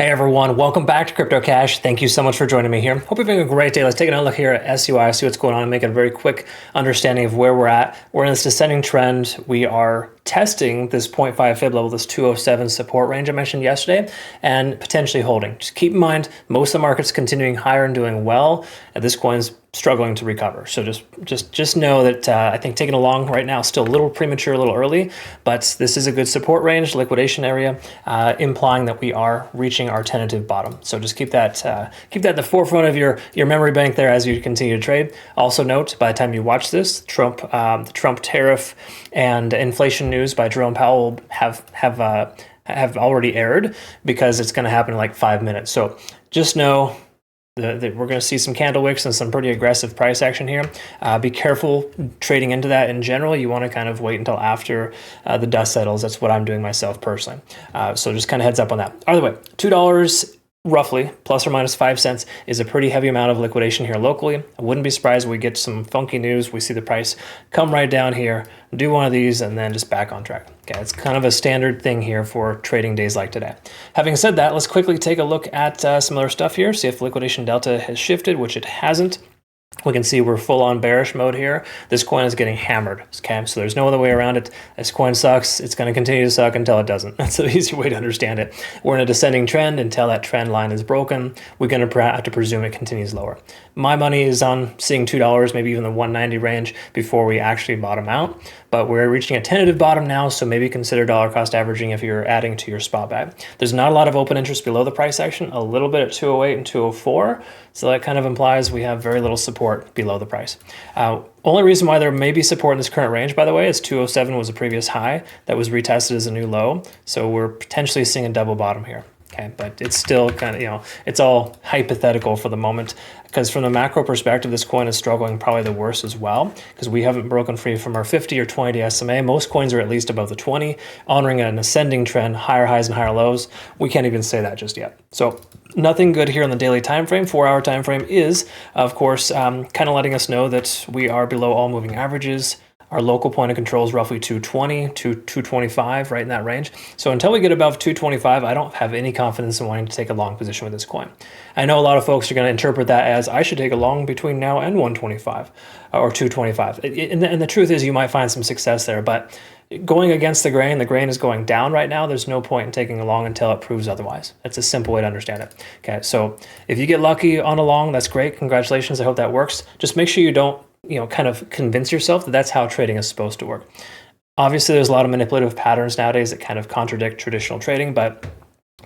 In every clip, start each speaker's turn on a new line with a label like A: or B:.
A: Hey everyone, welcome back to Crypto Cash. Thank you so much for joining me here. Hope you're having a great day. Let's take another look here at SUI, see what's going on, and make a very quick understanding of where we're at. We're in this descending trend. We are testing this 0.5 fib level, this 207 support range I mentioned yesterday, and potentially holding. Just keep in mind, most of the market's continuing higher and doing well, and this coin's struggling to recover. So just know that I think taking a long right now is still a little premature, a little early, but this is a good support range, liquidation area, implying that we are reaching our tentative bottom. So just keep that at the forefront of your memory bank there as you continue to trade. Also note, by the time you watch this, the Trump tariff and inflation news by Jerome Powell have already aired, because it's going to happen in like 5 minutes. So just know that we're going to see some candle wicks and some pretty aggressive price action here. Be careful trading into that in general. You want to kind of wait until after the dust settles. That's what I'm doing myself personally. So just kind of heads up on that. Either way, $2 roughly, plus or minus 5 cents, is a pretty heavy amount of liquidation here locally. I wouldn't be surprised if we get some funky news. We see the price come right down here, do one of these, and then just back on track. Okay, it's kind of a standard thing here for trading days like today. Having said that, let's quickly take a look at some other stuff here, see if liquidation delta has shifted, which it hasn't. We can see we're full on bearish mode here. This coin is getting hammered, okay? So there's no other way around it. This coin sucks. It's going to continue to suck until it doesn't. That's the easy way to understand it. We're in a descending trend until that trend line is broken. We're going to have to presume it continues lower. My money is on seeing $2, maybe even the 190 range before we actually bottom out. But we're reaching a tentative bottom now, so maybe consider dollar cost averaging if you're adding to your spot bag. There's not a lot of open interest below the price action, a little bit at 208 and 204. So that kind of implies we have very little support below the price. Only reason why there may be support in this current range, by the way, is 207 was a previous high that was retested as a new low. So we're potentially seeing a double bottom here. Okay, but it's still kind of, it's all hypothetical for the moment, because from the macro perspective, this coin is struggling probably the worst as well, because we haven't broken free from our 50 or 20 day SMA. Most coins are at least above the 20, honoring an ascending trend, higher highs and higher lows. We can't even say that just yet. So nothing good here on the daily time frame. 4-hour time frame is, of course, kind of letting us know that we are below all moving averages. Our local point of control is roughly 220 to 225, right in that range. So until we get above 225, I don't have any confidence in wanting to take a long position with this coin. I know a lot of folks are going to interpret that as I should take a long between now and 125 or 225. And the truth is you might find some success there, but going against the grain is going down right now. There's no point in taking a long until it proves otherwise. That's a simple way to understand it. Okay, so if you get lucky on a long, that's great. Congratulations. I hope that works. Just make sure you don't kind of convince yourself that that's how trading is supposed to work. Obviously, there's a lot of manipulative patterns nowadays that kind of contradict traditional trading, but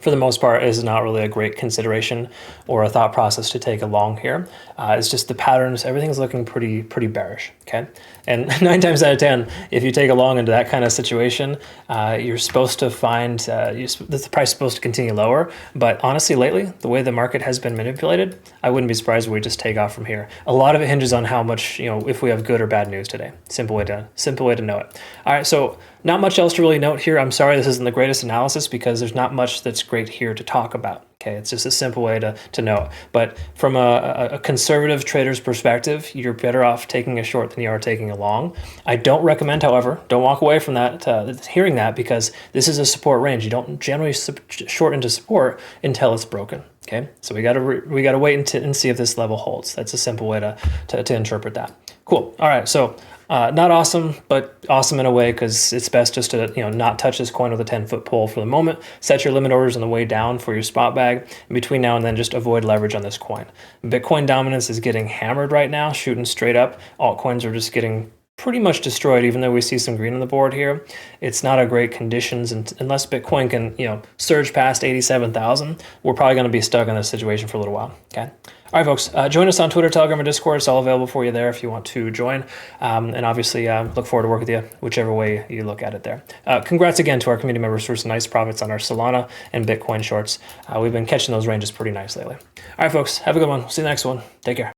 A: for the most part, it is not really a great consideration or a thought process to take along here. It's just the patterns, everything's looking pretty bearish, okay? And 9 times out of 10, if you take along into that kind of situation, you're supposed to find the price is supposed to continue lower. But honestly, lately, the way the market has been manipulated, I wouldn't be surprised if we just take off from here. A lot of it hinges on how much, if we have good or bad news today. Simple way to know it. All right, so not much else to really note here. I'm sorry this isn't the greatest analysis because there's not much that's great here to talk about. Okay, it's just a simple way to know it. But from a conservative trader's perspective, you're better off taking a short than you are taking a long. I don't recommend, however, don't walk away from that, hearing that, because this is a support range. You don't generally short into support until it's broken. Okay, so we gotta wait and see if this level holds. That's a simple way to interpret that. Cool. All right, so not awesome, but awesome in a way, because it's best just to not touch this coin with a 10-foot pole for the moment. Set your limit orders on the way down for your spot bag. In between now and then, just avoid leverage on this coin. Bitcoin dominance is getting hammered right now, shooting straight up. Altcoins are just getting pretty much destroyed, even though we see some green on the board here. It's not a great conditions, and unless Bitcoin can surge past 87,000, we're probably going to be stuck in this situation for a little while. Okay. All right, folks, join us on Twitter, Telegram, or Discord. It's all available for you there if you want to join. And obviously, look forward to work with you, whichever way you look at it there. Congrats again to our community members for some nice profits on our Solana and Bitcoin shorts. We've been catching those ranges pretty nice lately. All right, folks, have a good one. See you in the next one. Take care.